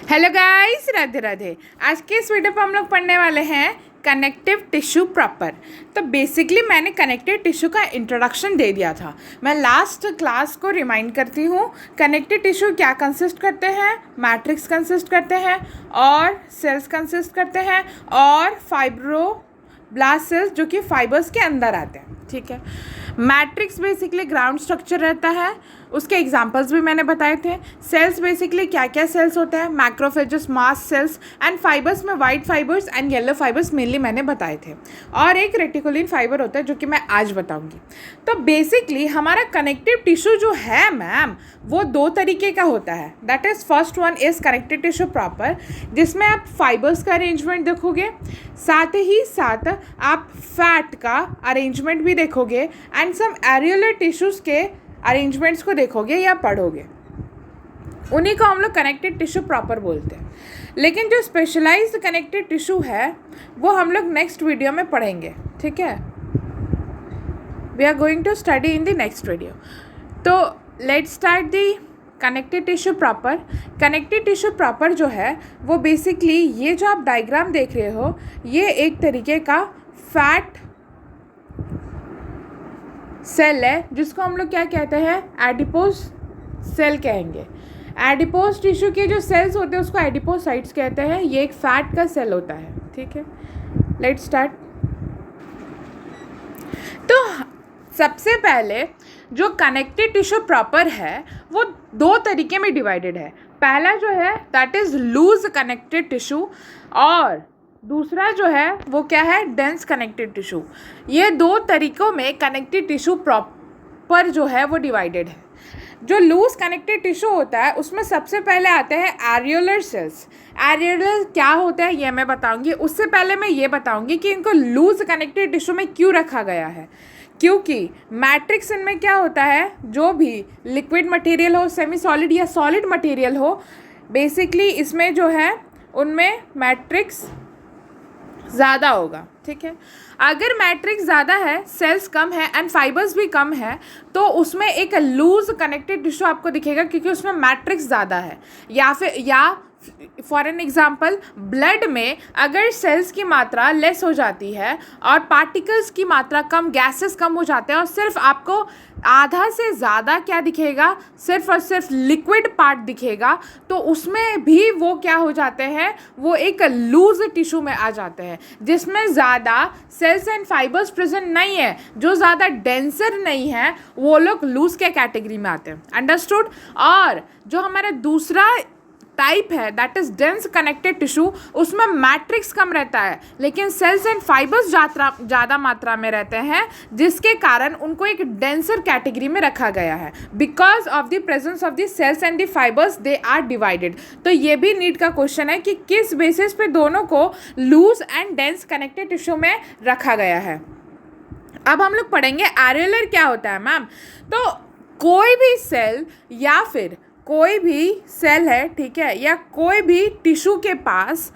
Hello guys, Radhe Radhe. आज के इस वीडियो पर हम लोग पढ़ने वाले हैं कनेक्टिव टिश्यू प्रॉपर। तो बेसिकली मैंने कनेक्टिव टिश्यू का इंट्रोडक्शन दे दिया था। मैं लास्ट क्लास को रिमाइंड करती हूँ। कनेक्टिव टिश्यू क्या कंसिस्ट करते हैं? मैट्रिक्स कंसिस्ट करते हैं और सेल्स कंसिस्ट करते हैं और फाइब्रोब्लास्ट सेल्स जो कि फाइबर्स के अंदर आते हैं। ठीक है। मैट्रिक्स बेसिकली ग्राउंड स्ट्रक्चर रहता है, उसके एग्जांपल्स भी मैंने बताए थे। सेल्स बेसिकली क्या क्या सेल्स होते हैं? Macrophages, mast cells and fibres में white fibres and yellow fibres mainly मैंने बताए थे। और एक रेटिकुलिन फाइबर होता है जो कि मैं आज बताऊंगी। तो बेसिकली हमारा कनेक्टिव टिश्यू जो है मैम, वो दो तरीके का होता है। That is first one is connective tissue proper, जिसमें आप फाइबर्स का अरेंजमेंट देखोगे, साथ ही साथ आप फैट का अरेंजमेंट भी देखोगे एंड सम एरियोलर टिश्यूज़ के अरेंजमेंट्स को देखोगे या पढ़ोगे। उन्हीं को हम लोग कनेक्टिव टिश्यू प्रॉपर बोलते हैं। लेकिन जो स्पेशलाइज्ड कनेक्टिव टिश्यू है वो हम लोग नेक्स्ट वीडियो में पढ़ेंगे। ठीक है, we are going to study in the next video. तो let's start the connective tissue proper. Connective tissue proper जो है वो बेसिकली ये जो आप डायग्राम देख रहे हो, ये एक तरीके का फैट सेल है जिसको हम लोग क्या कहते हैं? एडिपोज सेल कहेंगे। एडिपोज टिश्यू के जो सेल्स होते हैं उसको एडिपोसाइट्स कहते हैं। ये एक फैट का सेल होता है। ठीक है, लेट्स स्टार्ट। तो सबसे पहले जो कनेक्टिव टिश्यू प्रॉपर है वो दो तरीके में डिवाइडेड है। पहला जो है that is loose connective tissue और दूसरा जो है वो क्या है? Dense connective tissue. ये दो तरीकों में कनेक्टिव टिश्यू प्रॉपर जो है वो डिवाइडेड है। जो लूज कनेक्टिव टिश्यू होता है उसमें सबसे पहले आते हैं एरियोलर सेल्स। एरियोलर क्या होता है ये मैं बताऊंगी। उससे पहले मैं ये बताऊंगी कि इनको लूज कनेक्टिव टिश्यू में क्यों रखा गया है। क्योंकि मैट्रिक्स इनमें क्या होता है, जो भी लिक्विड मटेरियल हो, सेमी सॉलिड या सॉलिड मटेरियल हो, बेसिकली इसमें जो है उनमें मैट्रिक्स ज़्यादा होगा। ठीक है, अगर मैट्रिक्स ज़्यादा है, सेल्स कम है एंड फाइबर्स भी कम है, तो उसमें एक लूज कनेक्टेड टिश्यू आपको दिखेगा क्योंकि उसमें मैट्रिक्स ज़्यादा है। या फॉर एन एग्जाम्पल, ब्लड में अगर सेल्स की मात्रा लेस हो जाती है और पार्टिकल्स की मात्रा कम, गैसेस कम हो जाते हैं और सिर्फ आपको आधा से ज़्यादा क्या दिखेगा? सिर्फ और सिर्फ लिक्विड पार्ट दिखेगा, तो उसमें भी वो क्या हो जाते हैं? वो एक लूज टिश्यू में आ जाते हैं जिसमें ज़्यादा सेल्स एंड फाइबर्स प्रेजेंट नहीं है। जो ज़्यादा डेंसर नहीं है वो लोग लूज के कैटेगरी में आते हैं। अंडरस्टूड? और जो हमारा दूसरा टाइप है that is dense connected tissue, उसमें मैट्रिक्स कम रहता है लेकिन सेल्स एंड फाइबर्स ज़्यादा मात्रा में रहते हैं, जिसके कारण उनको एक डेंसर कैटेगरी में रखा गया है। Because of the presence of the cells and the fibres they are divided. तो ये भी नीट का क्वेश्चन है कि किस बेसिस पे दोनों को loose and dense connected tissue में रखा गया है। अब हम लोग पढ़ेंगे एरियोलर क्या होता है मैम। तो कोई भी सेल या फिर कोई भी सेल है, ठीक है, या कोई भी टिश्यू के पास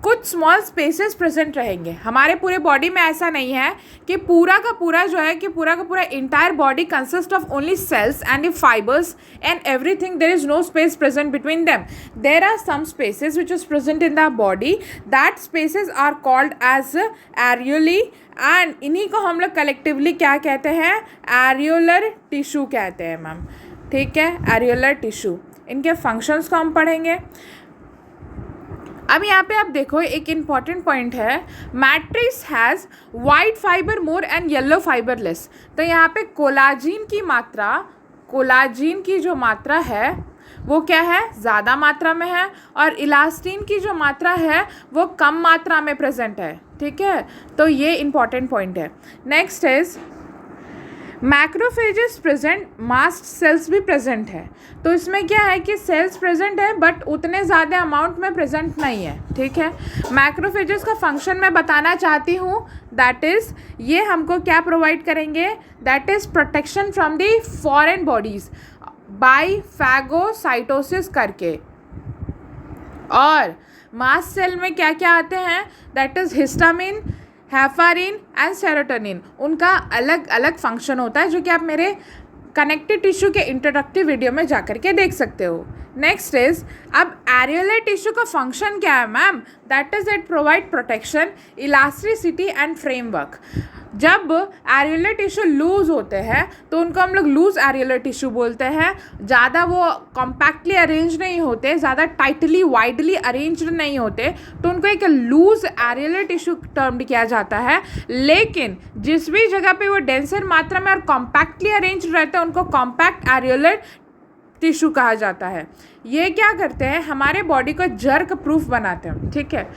कुछ स्मॉल स्पेसेस प्रेजेंट रहेंगे। हमारे पूरे बॉडी में ऐसा नहीं है कि पूरा का पूरा जो है कि पूरा का पूरा entire body consist of only cells and fibres and everything. There is no space present between them. There are some spaces which is present in the body. That spaces are called as areoli and इन्हीं को हम लोग collectively क्या कहते हैं? Areolar tissue कहते हैं ma'am. ठीक है, एरियोलर टिश्यू। इनके फंक्शंस को हम पढ़ेंगे। अब यहाँ पे आप देखो एक इम्पॉर्टेंट पॉइंट है, matrix has white fibre more and yellow fibre less. तो यहाँ पे कोलाजीन की जो मात्रा है वो क्या है? ज़्यादा मात्रा में है और इलास्टिन की जो मात्रा है वो कम मात्रा में प्रेजेंट है। ठीक है, तो ये इम्पॉर्टेंट पॉइंट है। Next is macrophages present, mast cells भी प्रेजेंट है। तो इसमें क्या है कि सेल्स प्रेजेंट है बट उतने ज़्यादा अमाउंट में प्रेजेंट नहीं है। ठीक है, मैक्रोफेजेस का फंक्शन मैं बताना चाहती हूँ। दैट इज़ ये हमको क्या प्रोवाइड करेंगे? That is protection from the foreign bodies by phagocytosis करके। और मास्ट सेल में क्या क्या आते हैं? That is histamine, heparin and serotonin. उनका अलग अलग फंक्शन होता है जो कि आप मेरे कनेक्टिव टिश्यू के इंट्रोडक्टिव वीडियो में जाकर के देख सकते हो। नेक्स्ट इज, अब एरियोलर टिश्यू का फंक्शन क्या है ma'am? That is it provide protection, elasticity and framework. जब एरियोलर टिश्यू लूज होते हैं तो उनको हम लोग लूज एरियोलर टिश्यू बोलते हैं। ज़्यादा वो कॉम्पैक्टली अरेंज नहीं होते, ज़्यादा टाइटली वाइडली अरेंज्ड नहीं होते, तो उनको एक लूज एरियोलर टिश्यू टर्म्ड किया जाता है। लेकिन जिस भी जगह पे वो डेंसर मात्रा में और कॉम्पैक्टली अरेंज्ड रहते हैं उनको कॉम्पैक्ट एरियोलर टिश्यू कहा जाता है। ये क्या करते हैं? हमारे बॉडी को जर्क प्रूफ बनाते हैं, ठीक है।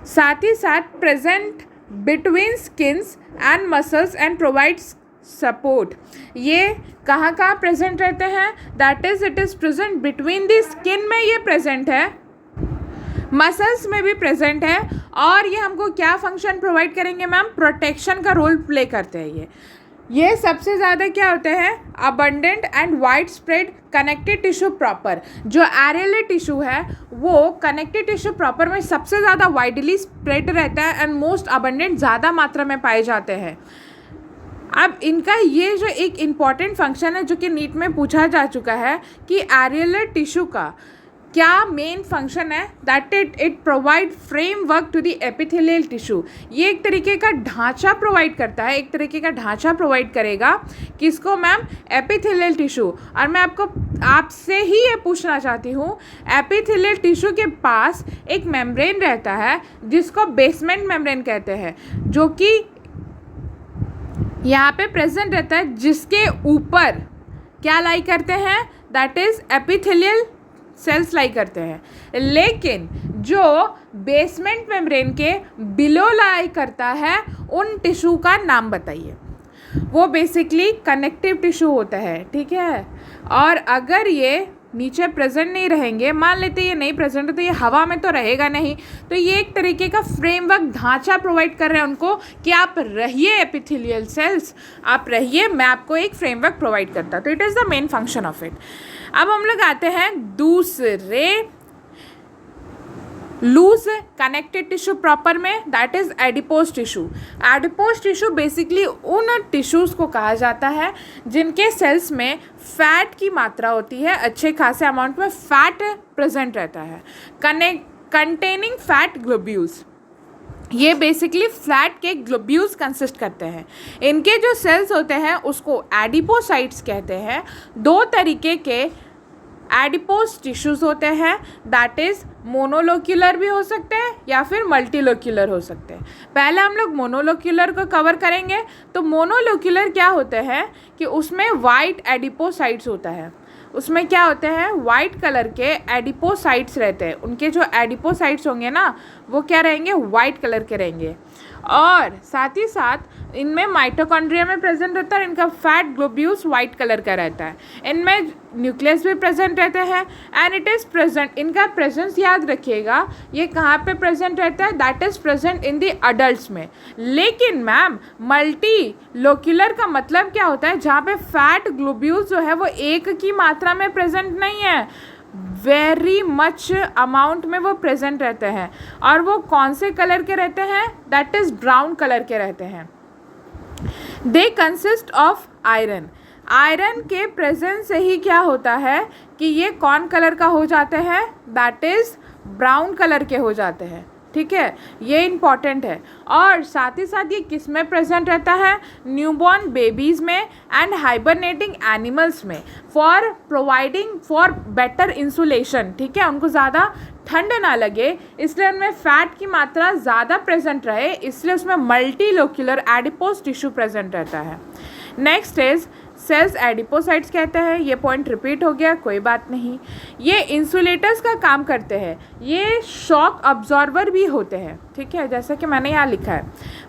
साथ ही साथ present between skins and muscles and provides support. ये कहाँ कहाँ प्रेजेंट रहते हैं? That is it is present between the skin में ये प्रेजेंट है, मसल्स में भी प्रेजेंट है, और ये हमको क्या फंक्शन प्रोवाइड करेंगे मैम? प्रोटेक्शन का रोल प्ले करते हैं ये सबसे ज़्यादा क्या होते हैं? Abundant and wide spread connective tissue proper. जो एरियोलर टिश्यू है वो कनेक्टिव टिश्यू प्रॉपर में सबसे ज़्यादा वाइडली स्प्रेड रहता है एंड मोस्ट अबंडेंट ज़्यादा मात्रा में पाए जाते हैं। अब इनका ये जो एक इम्पॉर्टेंट फंक्शन है जो कि नीट में पूछा जा चुका है कि एरियोलर टिश्यू का क्या मेन फंक्शन है? That it provide framework to the epithelial tissue. ये एक तरीके का ढांचा प्रोवाइड करता है, एक तरीके का ढांचा प्रोवाइड करेगा किसको मैम? Epithelial tissue. और मैं आपसे ही ये पूछना चाहती हूँ, एपिथेलियल टिश्यू के पास एक मेम्ब्रेन रहता है जिसको बेसमेंट मेम्ब्रेन कहते हैं, जो कि यहाँ पे प्रेजेंट रहता है, जिसके ऊपर क्या लाई करते हैं? दैट इज एपिथेलियल सेल्स लाई करते हैं। लेकिन जो बेसमेंट मेम्ब्रेन के बिलो लाई करता है उन टिश्यू का नाम बताइए। वो बेसिकली कनेक्टिव टिश्यू होता है, ठीक है। और अगर ये नीचे प्रेजेंट नहीं रहेंगे, मान लेते ये नहीं प्रेजेंट है तो ये हवा में तो रहेगा नहीं, तो ये एक तरीके का फ्रेमवर्क ढांचा प्रोवाइड कर रहे हैं उनको कि आप रहिए एपिथेलियल सेल्स, आप रहिए, मैं आपको एक फ्रेमवर्क प्रोवाइड करता। तो it is the main function of it. अब हम लोग आते हैं दूसरे लूज कनेक्टेड टिश्यू प्रॉपर में, that is adipose tissue. Adipose tissue basically उन टिश्यूज़ को कहा जाता है जिनके सेल्स में फैट की मात्रा होती है, अच्छे खासे अमाउंट में फैट प्रेजेंट रहता है, कंटेनिंग फैट ग्लोब्यूल्स। ये बेसिकली फ्लैट के ग्लोब्यूल्स कंसिस्ट करते हैं। इनके जो सेल्स होते हैं उसको एडिपोसाइट्स कहते हैं। दो तरीके के एडिपोज टिश्यूज़ होते हैं, दैट इज़ मोनोलोक्यूलर भी हो सकते हैं या फिर मल्टीलोक्यूलर हो सकते हैं। पहले हम लोग मोनोलोक्यूलर को कवर करेंगे। तो मोनोलोक्यूलर क्या होते हैं कि उसमें वाइट एडिपोसाइट्स होता है, उसमें क्या होते हैं? वाइट कलर के एडिपोसाइट्स रहते हैं। उनके जो एडिपोसाइट्स होंगे ना वो क्या रहेंगे? वाइट कलर के रहेंगे। और साथ ही साथ इनमें माइटोकॉन्ड्रिया में प्रेजेंट रहता है, इनका फैट ग्लोब्यूल्स वाइट कलर का रहता है। इनमें न्यूक्लियस भी प्रेजेंट रहते हैं एंड इट इज़ प्रेजेंट, इनका प्रेजेंस याद रखिएगा, ये कहाँ पे प्रेजेंट रहता है? That is present in the adults में। लेकिन मैम मल्टी लोक्यूलर का मतलब क्या होता है? जहाँ पे फैट ग्लोब्यूल्स जो है वो एक की मात्रा में प्रेजेंट नहीं है, वेरी मच अमाउंट में वो प्रेजेंट रहते हैं। और वो कौन से कलर के रहते हैं? दैट इज़ ब्राउन कलर के रहते हैं। They consist of iron. Iron के प्रेजेंस से ही क्या होता है कि ये कौन कलर का हो जाते हैं? दैट इज़ ब्राउन कलर के हो जाते हैं, ठीक है। ये इम्पॉर्टेंट है। और साथ ही साथ ये किस में प्रेजेंट रहता है? न्यूबॉर्न बेबीज़ में एंड हाइबरनेटिंग एनिमल्स में, for providing for better insulation, ठीक है। उनको ज़्यादा ठंड ना लगे इसलिए उनमें फैट की मात्रा ज़्यादा प्रेजेंट रहे, इसलिए उसमें मल्टीलोक्यूलर एडिपोज टिश्यू प्रेजेंट रहता है। नेक्स्ट इज सेल्स एडिपोसाइट्स कहते हैं। ये पॉइंट रिपीट हो गया, कोई बात नहीं। ये इंसुलेटर्स का काम करते हैं, ये शॉक अब्जॉर्बर भी होते हैं, ठीक है, जैसा कि मैंने यहाँ लिखा है।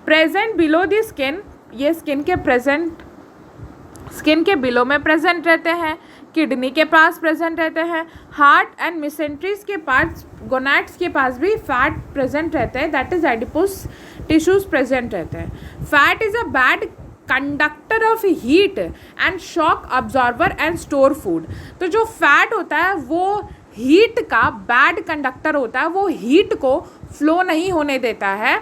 प्रेजेंट बिलो द स्किन, ये स्किन के बिलो में प्रेजेंट रहते हैं। किडनी के पास प्रेजेंट रहते हैं। हार्ट एंड मिसेंट्रीज के पास, गोनैड्स के पास भी फैट प्रेजेंट रहते हैं, that is adipose tissues present रहते हैं। Fat is a bad conductor of heat and shock absorber and store food. तो जो फैट होता है वो हीट का बैड कंडक्टर होता है, वो हीट को फ्लो नहीं होने देता है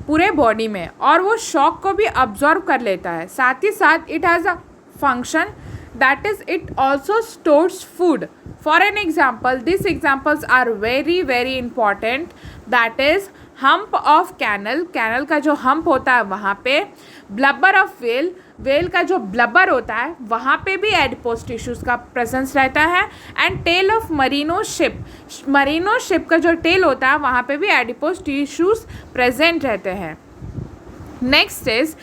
पूरे बॉडी में और वो शॉक को भी अब्जॉर्ब कर लेता है। साथ ही साथ it has a function that is it also stores food. For an example, these examples are very very important, that is hump of camel, camel का जो हम्प होता है वहाँ पे, ब्लबर ऑफ वेल, वेल का जो ब्लबर होता है वहाँ पे भी एडिपोज टिश्यूज़ का प्रेजेंस रहता है, and tail of merino sheep, merino sheep का जो टेल होता है वहाँ पे भी एडिपोज टिश्यूज़ प्रेजेंट रहते हैं. नेक्स्ट इज,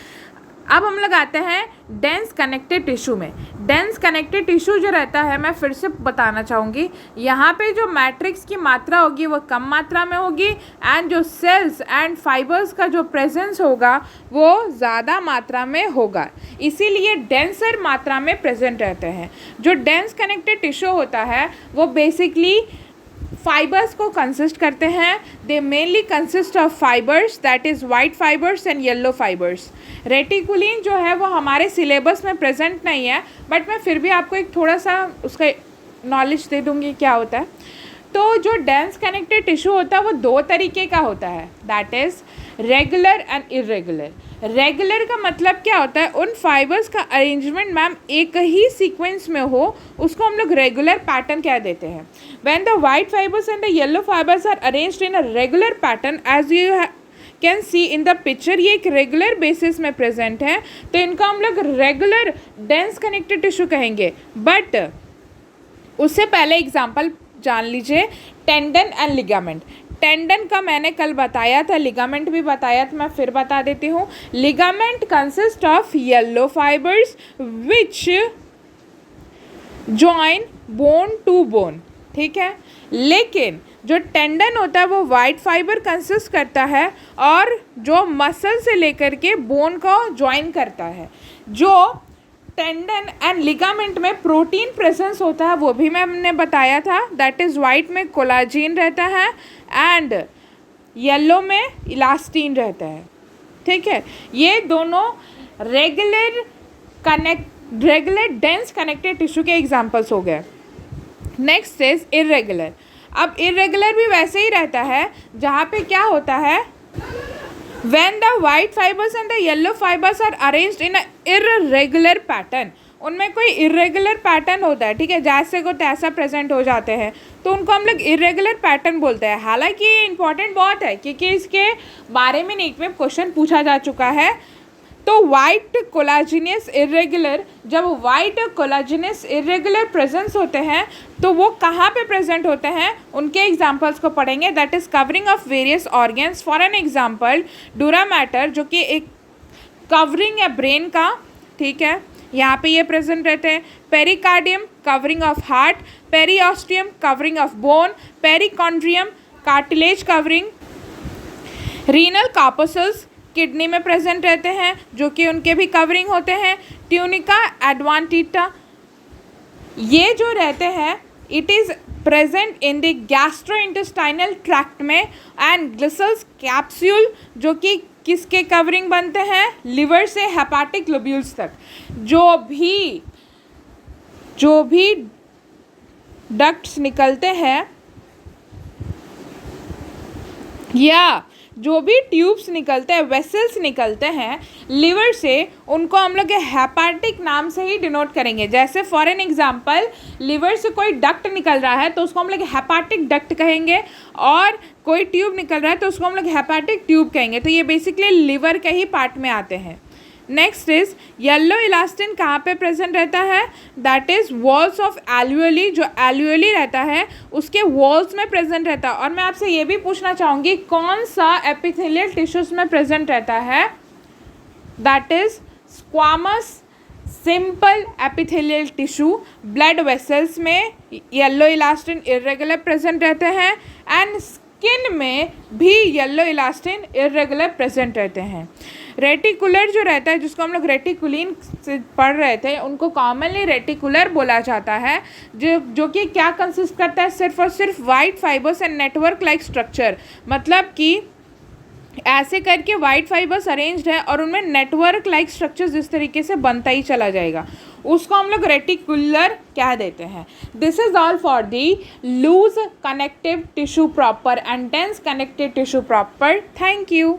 अब हम लोग आते हैं डेंस कनेक्टेड टिश्यू में. डेंस कनेक्टेड टिश्यू जो रहता है, मैं फिर से बताना चाहूँगी, यहाँ पे जो मैट्रिक्स की मात्रा होगी वो कम मात्रा में होगी, एंड जो सेल्स एंड फाइबर्स का जो प्रेजेंस होगा वो ज़्यादा मात्रा में होगा, इसीलिए डेंसर मात्रा में प्रेजेंट रहते हैं. जो डेंस कनेक्टेड टिश्यू होता है वो बेसिकली फाइबर्स को कंसिस्ट करते हैं. दे mainly consist of fibres, that is white fibres and yellow fibres. Reticulin जो है वो हमारे सिलेबस में प्रेजेंट नहीं है, बट मैं फिर भी आपको एक थोड़ा सा उसका नॉलेज दे दूँगी क्या होता है. तो जो डेंस कनेक्टेड टिश्यू होता है वो दो तरीके का होता है, that is regular and irregular. Regular का मतलब क्या होता है, उन फाइबर्स का अरेंजमेंट मैम एक ही सीक्वेंस में हो, उसको हम लोग रेगुलर पैटर्न कह देते हैं. When the white fibres and the yellow fibres are arranged in a regular pattern, as you can see in the picture, ये एक रेगुलर बेसिस में प्रेजेंट है, तो इनको हम लोग रेगुलर डेंस कनेक्टेड टिश्यू कहेंगे. बट उससे पहले एग्जाम्पल जान लीजिए, टेंडन एंड लिगामेंट. टेंडन का मैंने कल बताया था, लिगामेंट भी बताया था, मैं फिर बता देती हूँ. Ligament consist of yellow fibres which join bone to bone, ठीक है. लेकिन जो टेंडन होता है वो वाइट फाइबर कंसिस्ट करता है और जो मसल से लेकर के बोन को ज्वाइन करता है. जो टेंडन एंड लिगामेंट में प्रोटीन प्रेजेंस होता है वो भी मैंने बताया था, दैट इज़ वाइट में कोलाजिन रहता है एंड येलो में इलास्टिन रहता है, ठीक है. ये दोनों रेगुलर डेंस कनेक्टेड टिश्यू के एग्जांपल्स हो गए. Next is irregular. अब इरेगुलर भी वैसे ही रहता है, जहाँ पे क्या होता है, when the white fibers and the yellow fibers are arranged in a irregular pattern, उनमें कोई इरेगुलर पैटर्न होता है, ठीक है, जैसे को तैसा प्रेजेंट हो जाते हैं, तो उनको हम लोग इरेगुलर पैटर्न बोलते हैं. हालांकि ये इंपॉर्टेंट बहुत है क्योंकि इसके बारे में नीट में क्वेश्चन पूछा जा चुका है. तो वाइट कोलाजिनस इरेगुलर, जब वाइट कोलाजिनस इरेगुलर प्रेजेंस होते हैं तो वो कहाँ पे प्रेजेंट होते हैं, उनके एग्जांपल्स को पढ़ेंगे. That is covering of various organs. For an example dura mater, जो कि एक कवरिंग है ब्रेन का, ठीक है, यहाँ पे ये प्रेजेंट रहते हैं. Pericardium covering of heart, periosteum covering of bone, perichondrium cartilage covering. Renal corpuscles kidney में प्रेजेंट रहते हैं, जो कि उनके भी कवरिंग होते हैं. ट्यूनिका एडवांटिटा, ये जो रहते हैं it is present in the gastrointestinal tract में. एंड ग्लिसल्स कैप्सूल, जो कि किसके कवरिंग बनते हैं, लिवर से हेपाटिक लोब्यूल्स तक. जो भी डक्ट्स निकलते हैं या जो भी ट्यूब्स निकलते हैं, वेसल्स निकलते हैं लिवर से, उनको हम लोग हेपाटिक नाम से ही डिनोट करेंगे. जैसे फॉर एन एग्जांपल लिवर से कोई डक्ट निकल रहा है तो उसको हम लोग हेपाटिक डक्ट कहेंगे, और कोई ट्यूब निकल रहा है तो उसको हम लोग हेपाटिक ट्यूब कहेंगे. तो ये बेसिकली लिवर के ही पार्ट में आते हैं. नेक्स्ट इज येलो इलास्टिन कहाँ पे प्रेजेंट रहता है, दैट इज़ वॉल्स ऑफ एल्यूअली. जो एल्यूअली रहता है उसके वॉल्स में प्रेजेंट रहता है. और मैं आपसे ये भी पूछना चाहूँगी कौन सा एपिथेलियल टिश्यूज में प्रेजेंट रहता है, that is squamous simple epithelial tissue. Blood vessels में येलो इलास्टिन इरेगुलर प्रेजेंट रहते हैं, एंड स्किन में भी येलो इलास्टिन इरेगुलर प्रेजेंट रहते हैं. रेटिकुलर जो रहता है, जिसको हम लोग रेटिकुलिन से पढ़ रहे थे, उनको कॉमनली रेटिकुलर बोला जाता है, जो कि क्या कंसिस्ट करता है, सिर्फ और सिर्फ white fibres and network like structure. मतलब कि ऐसे करके वाइट फाइबर्स अरेंज्ड है और उनमें नेटवर्क लाइक स्ट्रक्चर्स इस तरीके से बनता ही चला जाएगा, उसको हम लोग रेटिकुलर कह देते हैं. This is all for the loose connective tissue proper and dense connective tissue proper. Thank you.